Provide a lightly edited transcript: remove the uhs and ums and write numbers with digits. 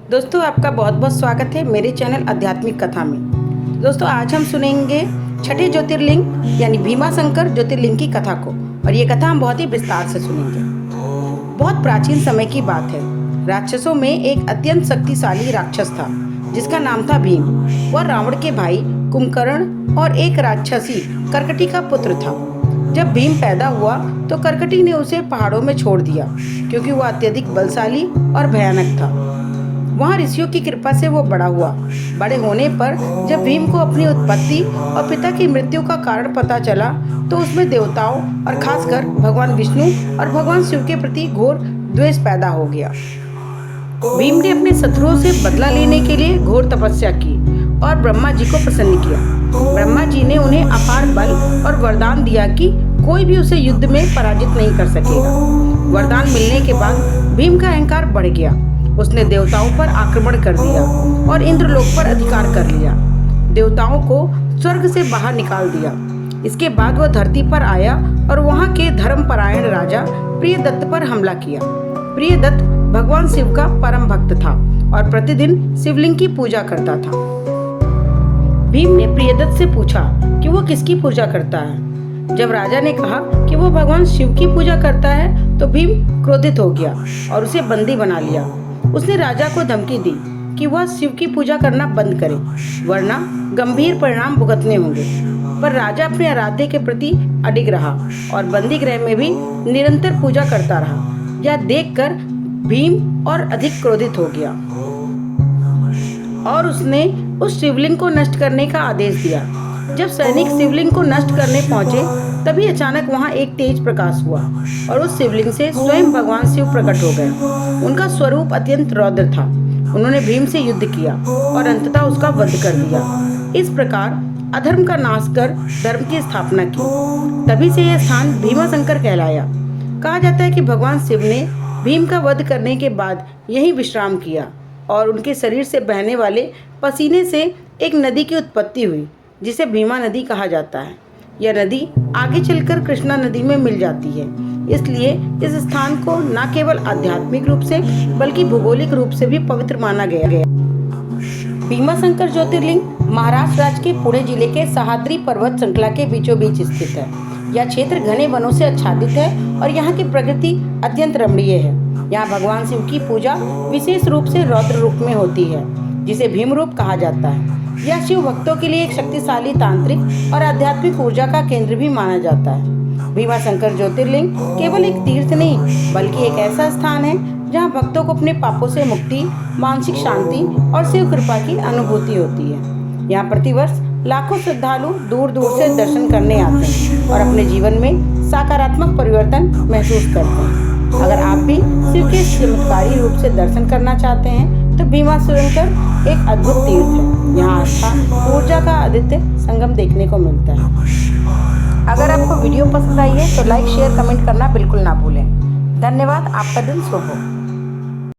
दोस्तों, आपका बहुत बहुत स्वागत है मेरे चैनल आध्यात्मिक कथा में। दोस्तों, आज हम सुनेंगे छठे ज्योतिर्लिंग यानी भीमाशंकर ज्योतिर्लिंग की कथा को, और ये कथा हम बहुत ही विस्तार से सुनेंगे। बहुत प्राचीन समय की बात है। राक्षसों में एक अत्यंत शक्तिशाली राक्षस था जिसका नाम था भीम। वह रावण के भाई कुंभकर्ण और एक राक्षसी कर्कटी का पुत्र था। जब भीम पैदा हुआ तो कर्कटी ने उसे पहाड़ों में छोड़ दिया क्योंकि वह अत्यधिक बलशाली और भयानक था। वहाँ ऋषियों की कृपा से वो बड़ा हुआ। बड़े होने पर जब भीम को अपनी उत्पत्ति और पिता की मृत्यु का कारण पता चला तो उसमें देवताओं और खासकर भगवान विष्णु और भगवान शिव के प्रति घोर द्वेष पैदा हो गया। भीम ने अपने शत्रुओं से बदला लेने के लिए घोर तपस्या की और ब्रह्मा जी को प्रसन्न किया। ब्रह्मा जी ने उन्हें अपार बल और वरदान दिया कि कोई भी उसे युद्ध में पराजित नहीं कर सकेगा। वरदान मिलने के बाद भीम का अहंकार बढ़ गया। उसने देवताओं पर आक्रमण कर दिया और इंद्रलोक पर अधिकार कर लिया। देवताओं को स्वर्ग से बाहर निकाल दिया। इसके बाद वह धरती पर आया और वहाँ के धर्मपरायण राजा प्रियदत्त पर हमला किया। प्रियदत्त भगवान शिव का परम भक्त था और प्रतिदिन शिवलिंग की पूजा करता था। भीम ने प्रियदत्त से पूछा कि वो किसकी पूजा करता है। जब राजा ने कहा कि वो भगवान शिव की पूजा करता है तो भीम क्रोधित हो गया और उसे बंदी बना लिया। उसने राजा को धमकी दी कि वह शिव की पूजा करना बंद करे वरना गंभीर परिणाम भुगतने होंगे। पर राजा अपने आराध्य के प्रति अडिग रहा और बंदी गृह में भी निरंतर पूजा करता रहा। यह देखकर भीम और अधिक क्रोधित हो गया और उसने उस शिवलिंग को नष्ट करने का आदेश दिया। जब सैनिक शिवलिंग को नष्ट करने पहुंचे तभी अचानक वहां एक तेज प्रकाश हुआ और उस शिवलिंग से स्वयं भगवान शिव प्रकट हो गए। उनका स्वरूप अत्यंत रौद्र था। उन्होंने भीम से युद्ध किया और अंततः उसका वध कर दिया। इस प्रकार अधर्म का नाश कर धर्म की स्थापना की। तभी से यह स्थान भीमाशंकर कहलाया। कहा जाता है कि भगवान शिव ने भीम का वध करने के बाद यहीं विश्राम किया और उनके शरीर से बहने वाले पसीने से एक नदी की उत्पत्ति हुई जिसे भीमा नदी कहा जाता है। यह नदी आगे चलकर कृष्णा नदी में मिल जाती है। इसलिए इस स्थान को न केवल आध्यात्मिक रूप से बल्कि भौगोलिक रूप से भी पवित्र माना गया। भीमाशंकर ज्योतिर्लिंग महाराष्ट्र राज्य के पुणे जिले के सह्याद्री पर्वत श्रृंखला के बीचों बीच स्थित है। यह क्षेत्र घने वनों से आच्छादित है और यहाँ की प्रकृति अत्यंत रमणीय है। यहाँ भगवान शिव की पूजा विशेष रूप से रौद्र रूप में होती है जिसे भीम रूप कहा जाता है। यह शिव भक्तों के लिए एक शक्तिशाली तांत्रिक और आध्यात्मिक ऊर्जा का केंद्र भी माना जाता है। भीमाशंकर ज्योतिर्लिंग केवल एक तीर्थ नहीं बल्कि एक ऐसा स्थान है जहाँ भक्तों को अपने पापों से मुक्ति, मानसिक शांति और शिव कृपा की अनुभूति होती है। यहाँ प्रतिवर्ष लाखों श्रद्धालु दूर दूर से दर्शन करने आते हैं और अपने जीवन में सकारात्मक परिवर्तन महसूस करते हैं। अगर आप भी शिव के चमत्कारी रूप से दर्शन करना चाहते हैं तो भीमाशंकर एक अद्भुत तीर्थ है। यहाँ आस्था ऊर्जा का आदित्य संगम देखने को मिलता है। अगर आपको वीडियो पसंद आई है तो लाइक, शेयर, कमेंट करना बिल्कुल ना भूलें। धन्यवाद। आपका दिन शुभ हो।